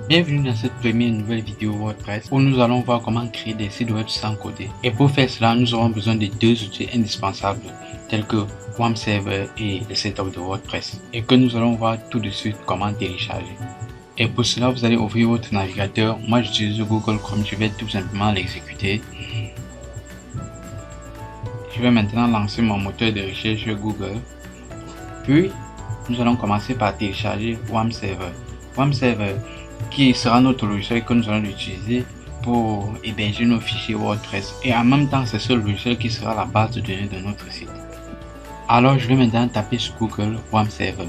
Bienvenue dans cette première nouvelle vidéo WordPress où nous allons voir comment créer des sites web sans coder. Et pour faire cela, nous aurons besoin de deux outils indispensables tels que WAMP Server et le setup de WordPress et que nous allons voir tout de suite comment télécharger. Et pour cela, vous allez ouvrir votre navigateur. Moi, j'utilise Google Chrome. Je vais tout simplement l'exécuter. Je vais maintenant lancer mon moteur de recherche Google. Puis, nous allons commencer par télécharger WAMP Server. WAMP Server qui sera notre logiciel que nous allons utiliser pour héberger nos fichiers WordPress. Et en même temps, c'est ce logiciel qui sera la base de données de notre site. Alors, je vais maintenant taper sur Google WAMP Server.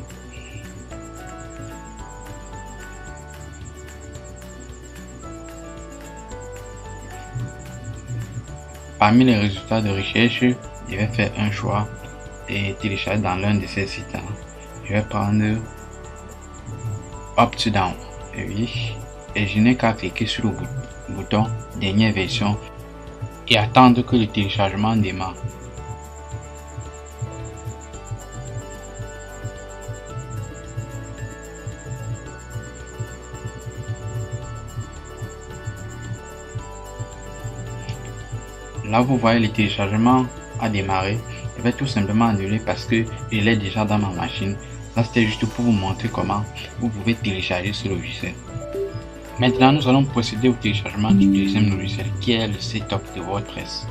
Parmi les résultats de recherche, je vais faire un choix et télécharger dans l'un de ces sites. Je vais prendre Up to Down. Oui, et je n'ai qu'à cliquer sur le bouton dernière version et attendre que le téléchargement démarre. Là, vous voyez le téléchargement a démarré. Je vais tout simplement annuler parce que il est déjà dans ma machine. Là, c'était juste pour vous montrer comment vous pouvez télécharger ce logiciel. Maintenant, nous allons procéder au téléchargement du deuxième logiciel qui est le setup de WordPress.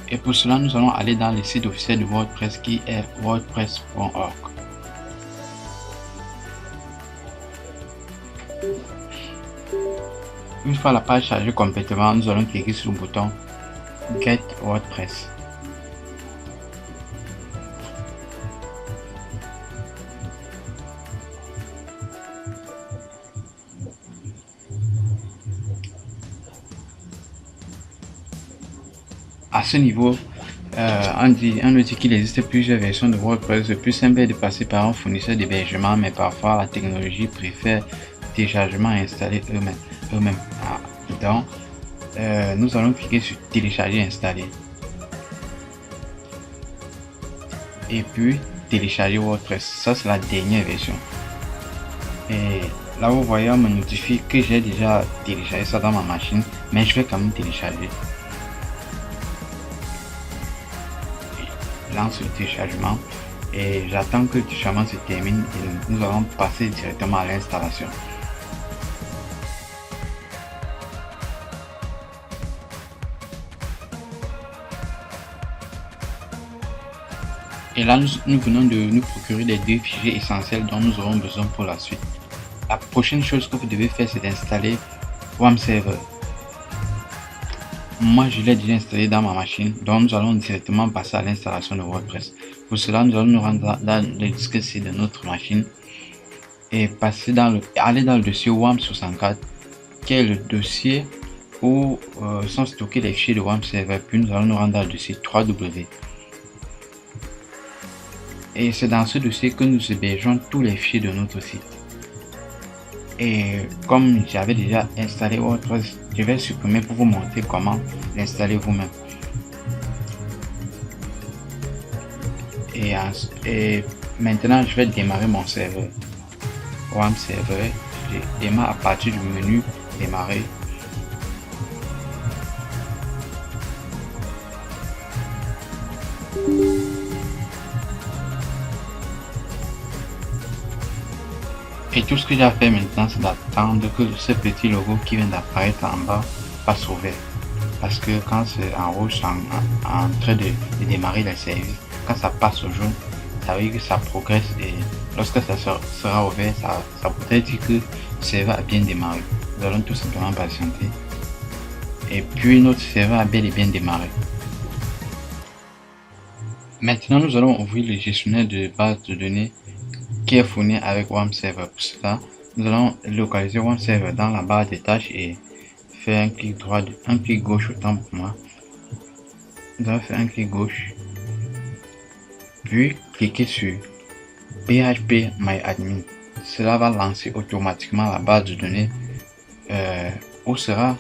Et pour cela, nous allons aller dans le site officiel de WordPress qui est wordpress.org. Une fois la page chargée complètement, nous allons cliquer sur le bouton Get WordPress. À ce niveau, on nous dit qu'il existe plusieurs versions de WordPress. Le plus simple est de passer par un fournisseur d'hébergement, mais parfois la technologie préfère téléchargement et installer eux-mêmes. Donc, nous allons cliquer sur télécharger et installer. Et puis télécharger WordPress. Ça, c'est la dernière version. Et là, vous voyez, on me notifie que j'ai déjà téléchargé ça dans ma machine, mais je vais quand même télécharger. Lance le téléchargement et j'attends que le téléchargement se termine et nous allons passer directement à l'installation. Et là, nous venons de nous procurer les deux fichiers essentiels dont nous aurons besoin pour la suite. La prochaine chose que vous devez faire, c'est d'installer WAMP Server. Moi, je l'ai déjà installé dans ma machine, donc nous allons directement passer à l'installation de WordPress. Pour cela, nous allons nous rendre dans le disque C de notre machine et aller dans le dossier WAMP64, qui est le dossier où sont stockés les fichiers de WAMP Server. Puis nous allons nous rendre dans le dossier 3W. Et c'est dans ce dossier que nous hébergeons tous les fichiers de notre site. Et comme j'avais déjà installé WordPress, je vais supprimer pour vous montrer comment l'installer vous-même. Et maintenant, je vais démarrer mon serveur. WAMP Server, je démarre à partir du menu démarrer. Et tout ce que j'ai à faire maintenant, c'est d'attendre que ce petit logo qui vient d'apparaître en bas passe au vert. Parce que quand c'est en rouge, en train de démarrer le service, quand ça passe au jaune, ça veut dire que ça progresse et lorsque ça sera au vert, ça voudrait dire que le serveur a bien démarré. Nous allons tout simplement patienter. Et puis notre serveur a bel et bien démarré. Maintenant, nous allons ouvrir le gestionnaire de base de données qui est fourni avec WAMP Server. Pour cela, nous allons localiser WAMP Server dans la barre des tâches et faire un clic droit, un clic gauche autant pour moi. Nous allons faire un clic gauche, puis cliquer sur PHP My Admin. Cela va lancer automatiquement la base de données où sera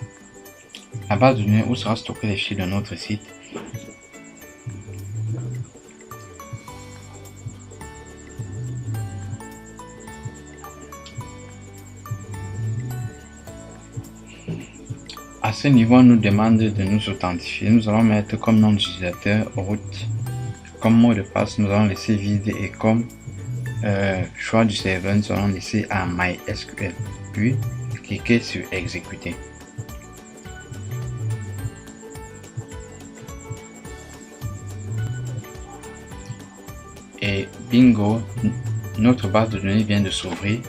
stocké les fichiers de notre site. À ce niveau, on nous demande de nous authentifier. Nous allons mettre comme nom d'utilisateur root. Comme mot de passe, nous allons laisser vide et comme choix du serveur, nous allons laisser à MySQL. Puis, cliquez sur exécuter. Et bingo, notre base de données vient de s'ouvrir.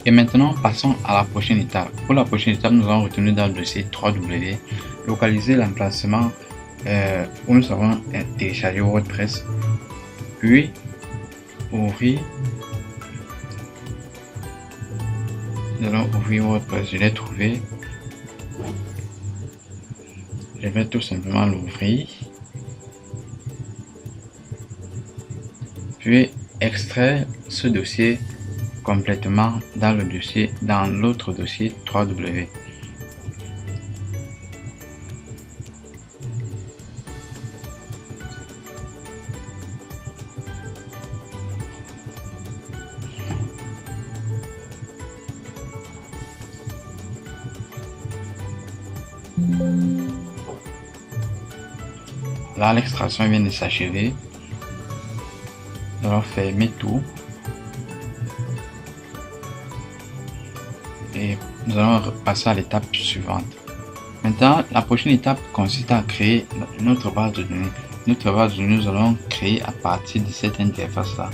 Et maintenant, passons à la prochaine étape. Pour la prochaine étape, nous allons retourner dans le dossier 3W, localiser l'emplacement où nous avons téléchargé WordPress, puis ouvrir. Nous allons ouvrir WordPress, je l'ai trouvé. Je vais tout simplement l'ouvrir. Puis extraire ce dossier complètement dans l'autre dossier 3W. Là, l'extraction vient de s'achever. Nous allons fermer tout. Et nous allons passer à l'étape suivante. Maintenant, la prochaine étape consiste à créer notre base de données. Notre base de données, nous allons créer à partir de cette interface-là.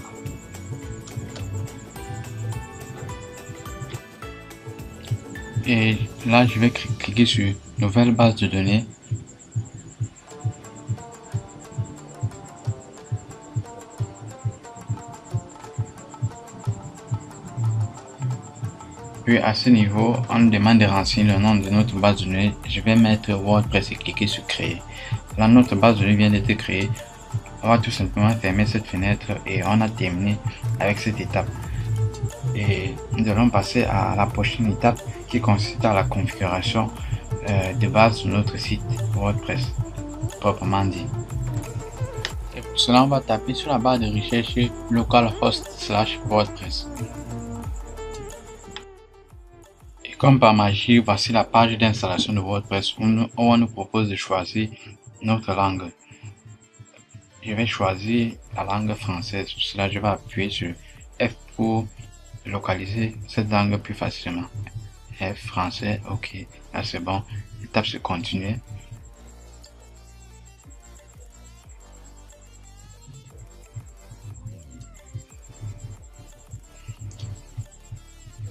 Et là, je vais cliquer sur Nouvelle base de données. Puis à ce niveau, on nous demande de renseigner le nom de notre base de données. Je vais mettre WordPress et cliquer sur Créer. Là, notre base de données vient d'être créée. On va tout simplement fermer cette fenêtre et on a terminé avec cette étape. Et nous allons passer à la prochaine étape qui consiste à la configuration de base de notre site WordPress, proprement dit. Et pour cela, on va taper sur la barre de recherche localhost/WordPress. Comme par magie, voici la page d'installation de WordPress où on nous propose de choisir notre langue. Je vais choisir la langue française. Pour cela, je vais appuyer sur F pour localiser cette langue plus facilement. F, français, ok. Là, c'est bon. Je tape sur continuer.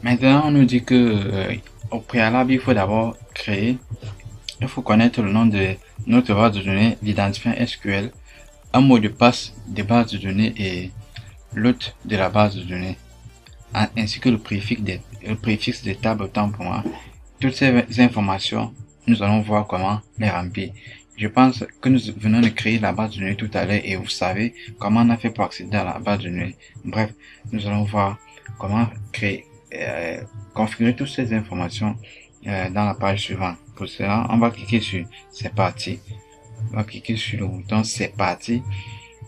Maintenant, on nous dit que au préalable, il faut d'abord il faut connaître le nom de notre base de données, l'identifiant SQL, un mot de passe de base de données et l'hôte de la base de données, ainsi que le préfixe de table autant pour moi. Toutes ces informations, nous allons voir comment les remplir. Je pense que nous venons de créer la base de données tout à l'heure et vous savez comment on a fait pour accéder à la base de données. Bref, nous allons voir comment configurer toutes ces informations dans la page suivante. Pour cela, on va cliquer sur c'est parti. On va cliquer sur le bouton c'est parti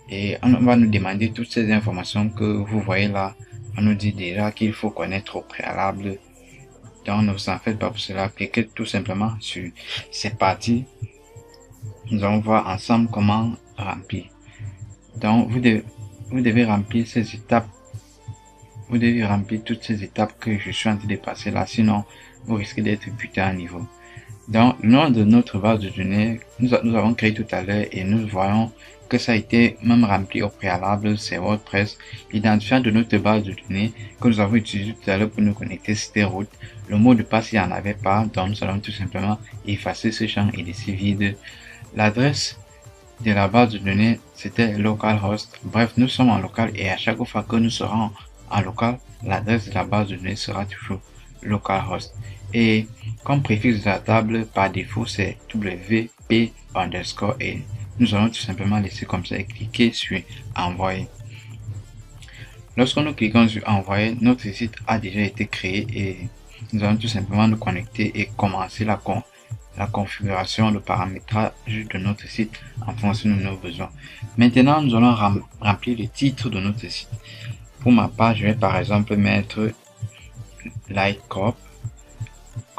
et on va nous demander toutes ces informations que vous voyez là. On nous dit déjà qu'il faut connaître au préalable. Donc ne vous en faites pas pour cela. Cliquez tout simplement sur c'est parti. Nous allons voir ensemble comment remplir. Donc vous devez remplir ces étapes. Vous devez remplir toutes ces étapes que je suis en train de passer là, sinon vous risquez d'être buté à niveau. Donc, le nom de notre base de données, nous avons créé tout à l'heure et nous voyons que ça a été même rempli au préalable, c'est WordPress. L'identifiant de notre base de données que nous avons utilisé tout à l'heure pour nous connecter, c'était root. Le mot de passe, il n'y en avait pas, donc nous allons tout simplement effacer ce champ et laisser vide. L'adresse de la base de données, c'était localhost. Bref, nous sommes en local et à chaque fois que nous serons en local, l'adresse de la base de données sera toujours localhost. Et comme préfixe de la table, par défaut, c'est wp_, et nous allons tout simplement laisser comme ça et cliquer sur envoyer. Lorsque nous cliquons sur envoyer, notre site a déjà été créé et nous allons tout simplement nous connecter et commencer la configuration, le paramétrage de notre site en fonction de nos besoins. Maintenant, nous allons remplir le titre de notre site. Pour ma part, je vais par exemple mettre Like Corp,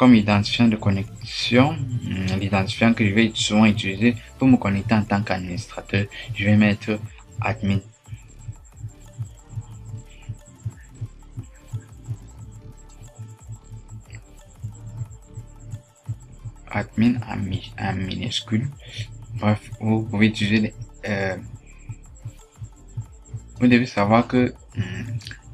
comme identifiant de connexion, l'identifiant que je vais souvent utiliser pour me connecter en tant qu'administrateur, je vais mettre admin. Admin en minuscule. Bref, vous pouvez utiliser vous devez savoir que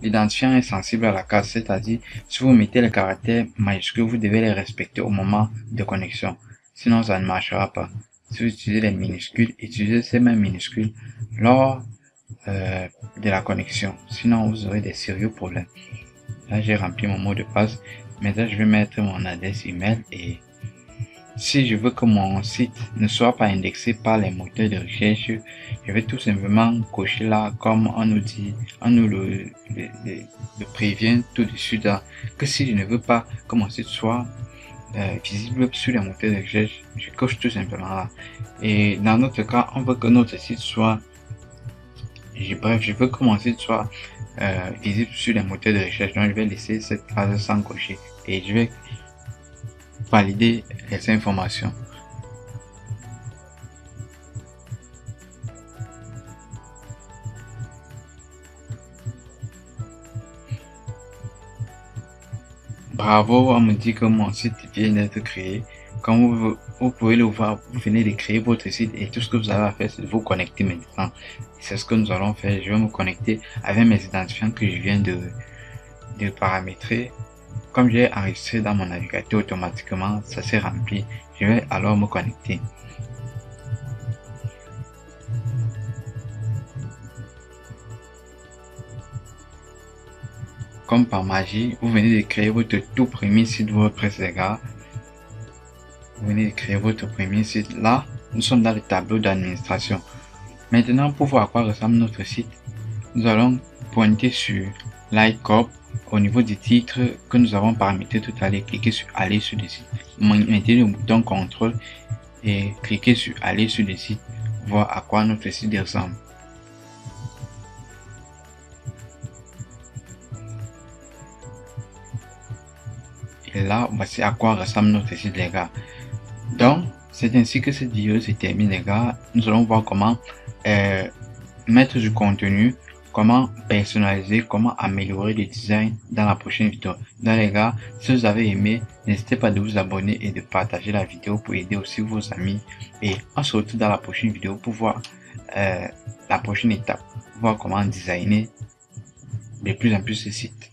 l'identifiant est sensible à la case, c'est-à-dire si vous mettez les caractères majuscules, vous devez les respecter au moment de connexion, sinon ça ne marchera pas. Si vous utilisez les minuscules, utilisez ces mêmes minuscules lors de la connexion, sinon vous aurez des sérieux problèmes. Là, j'ai rempli mon mot de passe. Maintenant, je vais mettre mon adresse email et si je veux que mon site ne soit pas indexé par les moteurs de recherche, je vais tout simplement cocher là comme on nous dit, on nous le prévient tout de suite là, que si je ne veux pas que mon site soit visible sur les moteurs de recherche, je coche tout simplement là. Et dans notre cas, on veut que notre site soit, bref, je veux que mon site soit visible sur les moteurs de recherche, donc je vais laisser cette phrase sans cocher et je vais valider les informations. Bravo, on me dit que mon site vient d'être créé. Comme vous pouvez le voir, vous venez de créer votre site et tout ce que vous avez à faire, c'est de vous connecter maintenant. C'est ce que nous allons faire. Je vais me connecter avec mes identifiants que je viens de paramétrer. Comme j'ai enregistré dans mon navigateur automatiquement, ça s'est rempli. Je vais alors me connecter. Comme par magie, vous venez de créer votre tout premier site WordPress, les gars. Vous venez de créer votre premier site. Là, nous sommes dans le tableau d'administration. Maintenant, pour voir à quoi ressemble notre site, nous allons pointer sur Lightcorp. Au niveau du titre que nous avons paramétré tout à l'heure, cliquez sur aller sur le site. Mettez le bouton contrôle et cliquez sur aller sur le site, voir à quoi notre site ressemble. Et là, voici à quoi ressemble notre site, les gars. Donc, c'est ainsi que cette vidéo se termine, les gars. Nous allons voir comment mettre du contenu, comment personnaliser, comment améliorer le design dans la prochaine vidéo. Donc les gars, si vous avez aimé, n'hésitez pas de vous abonner et de partager la vidéo pour aider aussi vos amis. Et on se retrouve dans la prochaine vidéo pour voir la prochaine étape, voir comment designer de plus en plus ce site.